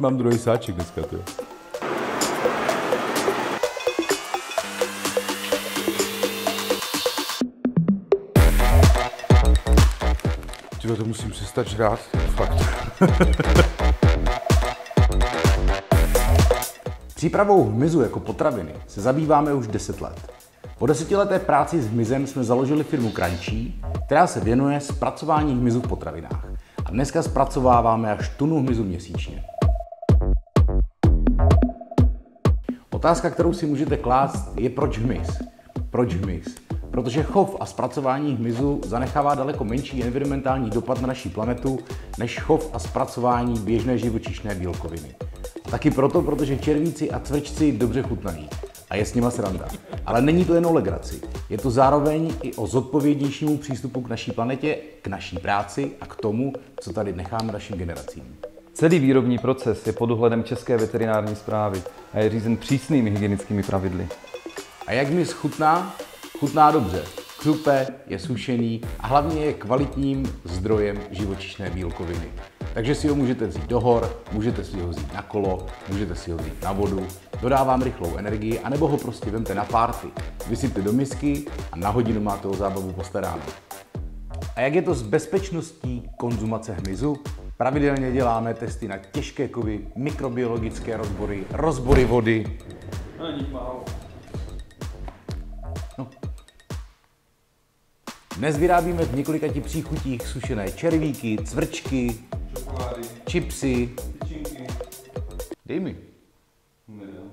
Mám druhý sáček dneska, to. Tyjo, to musím přestat žrát, fakt. Přípravou hmyzu jako potraviny se zabýváme už 10 let. Po 10leté práci s hmyzem jsme založili firmu Crunchy, která se věnuje zpracování hmyzu v potravinách. A dneska zpracováváme až tunu hmyzu měsíčně. Otázka, kterou si můžete klást, je proč hmyz? Proč hmyz? Protože chov a zpracování hmyzu zanechává daleko menší environmentální dopad na naši planetu, než chov a zpracování běžné živočišné bílkoviny. A taky proto, protože červíci a cvrčci dobře chutnají. A je s nima sranda. Ale není to jen o legraci. Je to zároveň i o zodpovědnějšímu přístupu k naší planetě, k naší práci a k tomu, co tady necháme našim generacím. Celý výrobní proces je pod dohledem České veterinární správy a je řízen přísnými hygienickými pravidly. A jak hmyz chutná? Chutná dobře. Křupe, je sušený a hlavně je kvalitním zdrojem živočišné bílkoviny. Takže si ho můžete vzít do hor, můžete si ho vzít na kolo, můžete si ho vzít na vodu, dodávám rychlou energii, anebo ho prostě vemte na párty. Vysypte do misky a na hodinu máte o zábavu postaráno. A jak je to s bezpečností konzumace hmyzu? Pravidelně děláme testy na těžké kovy, mikrobiologické rozbory vody. Není málo. Dnes vyrábíme v několika příchutích sušené červíky, cvrčky, Čokolády, chipsy. tyčinky. Dej mi. Nedám.